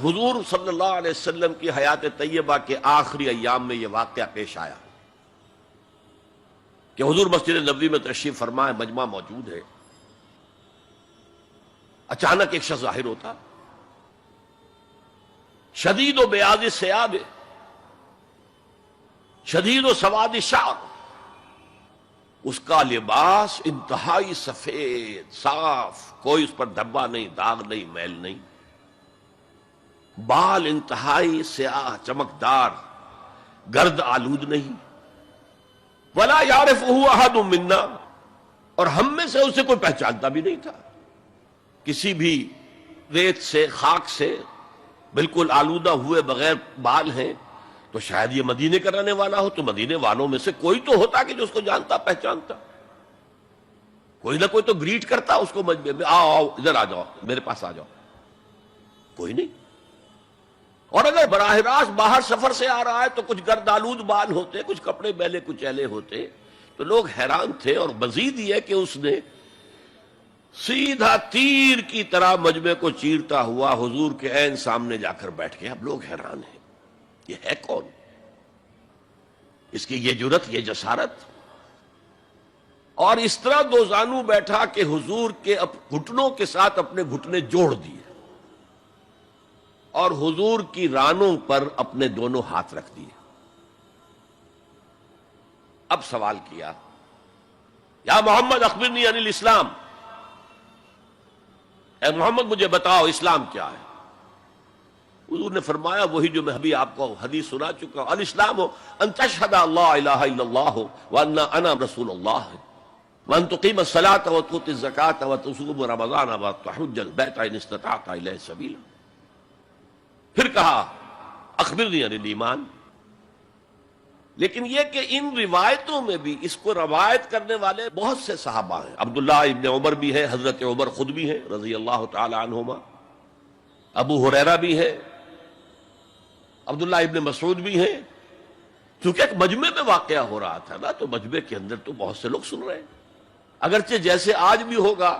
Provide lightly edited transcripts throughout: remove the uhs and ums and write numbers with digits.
حضور صلی اللہ علیہ وسلم کی حیات طیبہ کے آخری ایام میں یہ واقعہ پیش آیا کہ حضور مسجد نبوی میں تشریف فرما ہے، مجمع موجود ہے، اچانک ایک شخص ظاہر ہوتا، شدید و بیاض ثیاب، شدید و سواد شعر، اس کا لباس انتہائی سفید صاف، کوئی اس پر دھبا نہیں، داغ نہیں، میل نہیں، بال انتہائی سیاہ چمکدار، گرد آلود نہیں، ولا یعرفہ احد منا، اور ہم میں سے اسے کوئی پہچانتا بھی نہیں تھا، کسی بھی ریت سے خاک سے بالکل آلودہ ہوئے بغیر بال ہیں، تو شاید یہ مدینے کا رہنے والا ہو، تو مدینے والوں میں سے کوئی تو ہوتا کہ جو اس کو جانتا پہچانتا، کوئی نہ کوئی تو گریٹ کرتا اس کو مجمع میں، آؤ آؤ ادھر آ جاؤ، میرے پاس آ جاؤ، کوئی نہیں۔ اور اگر براہ راست باہر سفر سے آ رہا ہے تو کچھ گرد آلود بال ہوتے، کچھ کپڑے میلے کچیلے ہوتے، تو لوگ حیران تھے، اور مزید یہ کہ اس نے سیدھا تیر کی طرح مجمع کو چیرتا ہوا حضور کے عین سامنے جا کر بیٹھ گیا۔ اب لوگ حیران ہیں، یہ ہے کون؟ اس کی یہ جرت، یہ جسارت، اور اس طرح دو زانو بیٹھا کہ حضور کے گھٹنوں کے ساتھ اپنے گھٹنے جوڑ دیے اور حضور کی رانوں پر اپنے دونوں ہاتھ رکھ دیے۔ اب سوال کیا، یا محمد اخبرنی عن الاسلام، اے محمد مجھے بتاؤ اسلام کیا ہے؟ حضور نے فرمایا وہی جو میں ابھی آپ کو حدیث سنا چکا ہوں، الاسلام ان تشہد اللہ الہ الا اللہ وان انا رسول اللہ وان تقیم الصلاۃ وتؤتی الزکاۃ وتصوم رمضان وتحج البیت ان استطعت الیہ سبیلا۔ پھر کہا اخبرنی عن الایمان، لیکن یہ کہ ان روایتوں میں بھی اس کو روایت کرنے والے بہت سے صحابہ ہیں، عبداللہ ابن عمر بھی ہے، حضرت عمر خود بھی ہیں رضی اللہ تعالی عنہما، ابو ہریرہ بھی ہے، عبداللہ ابن مسعود بھی ہیں، چونکہ ایک مجمع میں واقعہ ہو رہا تھا نا، تو مجمع کے اندر تو بہت سے لوگ سن رہے ہیں، اگرچہ جیسے آج بھی ہوگا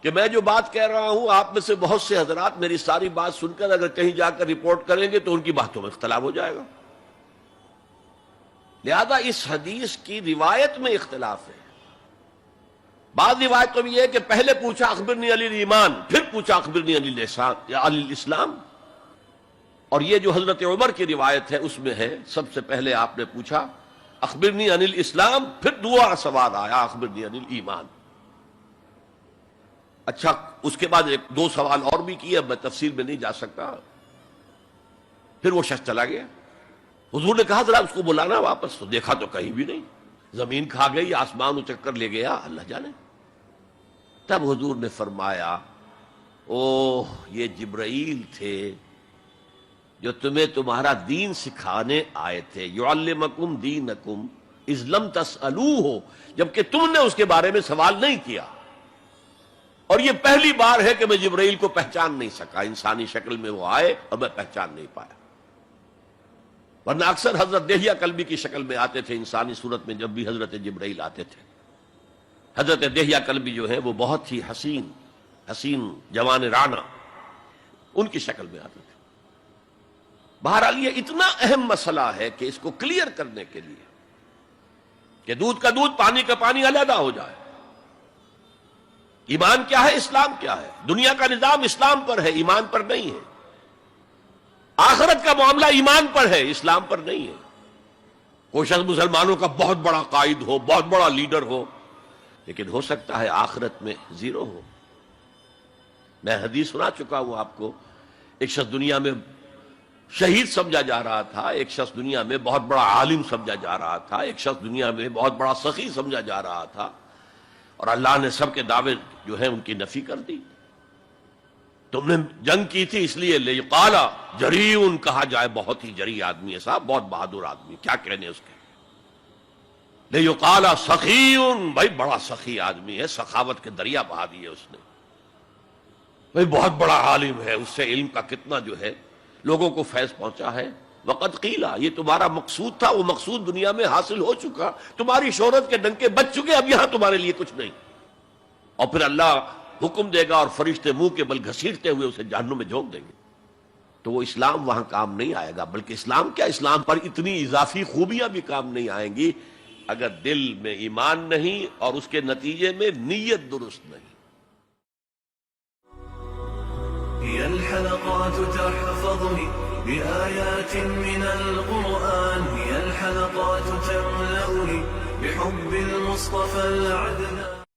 کہ میں جو بات کہہ رہا ہوں آپ میں سے بہت سے حضرات میری ساری بات سن کر اگر کہیں جا کر رپورٹ کریں گے تو ان کی باتوں میں اختلاف ہو جائے گا، لہذا اس حدیث کی روایت میں اختلاف ہے۔ بعض روایتوں میں یہ ہے کہ پہلے پوچھا اخبرنی عن الایمان، پھر پوچھا اخبرنی عن الاسلام، اور یہ جو حضرت عمر کی روایت ہے اس میں ہے سب سے پہلے آپ نے پوچھا اخبرنی عن الاسلام، پھر دوسرا سوال آیا اخبرنی عن الایمان۔ اچھا، اس کے بعد ایک دو سوال اور بھی کیے، اب میں تفصیل میں نہیں جا سکتا۔ پھر وہ شخص چلا گیا، حضور نے کہا ذرا اس کو بلانا واپس، تو دیکھا تو کہیں بھی نہیں، زمین کھا گئی، آسمان چکر لے گیا، اللہ جانے۔ تب حضور نے فرمایا اوہ یہ جبرائیل تھے جو تمہیں تمہارا دین سکھانے آئے تھے، یعلمکم دینکم اذ لم تسألوہ، جبکہ تم نے اس کے بارے میں سوال نہیں کیا، اور یہ پہلی بار ہے کہ میں جبرائیل کو پہچان نہیں سکا، انسانی شکل میں وہ آئے اور میں پہچان نہیں پایا، ورنہ اکثر حضرت دہیہ کلبی کی شکل میں آتے تھے انسانی صورت میں، جب بھی حضرت جبرائیل آتے تھے۔ حضرت دہیہ کلبی جو ہے وہ بہت ہی حسین جوان رانا، ان کی شکل میں آتے تھے۔ بہرحال یہ اتنا اہم مسئلہ ہے کہ اس کو کلیئر کرنے کے لیے کہ دودھ کا دودھ پانی کا پانی علیحدہ ہو جائے، ایمان کیا ہے، اسلام کیا ہے، دنیا کا نظام اسلام پر ہے، ایمان پر نہیں ہے، آخرت کا معاملہ ایمان پر ہے، اسلام پر نہیں ہے۔ کوئی شخص مسلمانوں کا بہت بڑا قائد ہو، بہت بڑا لیڈر ہو، لیکن ہو سکتا ہے آخرت میں زیرو ہو۔ میں حدیث سنا چکا ہوں آپ کو، ایک شخص دنیا میں شہید سمجھا جا رہا تھا، ایک شخص دنیا میں بہت بڑا عالم سمجھا جا رہا تھا، ایک شخص دنیا میں بہت بڑا سخی سمجھا جا رہا تھا، اور اللہ نے سب کے دعوے جو ہیں ان کی نفی کر دی۔ تم نے جنگ کی تھی اس لیے لیقال جریء کہا جائے، بہت ہی جری آدمی ہے صاحب، بہت بہادر آدمی، کیا کہنے اس کے، لیقال سخی، بھائی بڑا سخی آدمی ہے، سخاوت کے دریا بہا دیے اس نے، بھائی بہت بڑا عالم ہے، اس سے علم کا کتنا جو ہے لوگوں کو فیض پہنچا ہے۔ وقد قیلا، یہ تمہارا مقصود تھا، وہ مقصود دنیا میں حاصل ہو چکا، تمہاری شہرت کے ڈنکے بج چکے، اب یہاں تمہارے لیے کچھ نہیں۔ اور پھر اللہ حکم دے گا اور فرشتے منہ کے بل گھسیٹتے ہوئے اسے جہنم میں جھونک دیں گے۔ تو وہ اسلام وہاں کام نہیں آئے گا. بلکہ اسلام کیا، اسلام پر اتنی اضافی خوبیاں بھی کام نہیں آئیں گی اگر دل میں ایمان نہیں اور اس کے نتیجے میں نیت درست نہیں. هي الحلقات تحفظني بآيات من القرآن، هي الحلقات تملأني بحب المصطفى العدنان.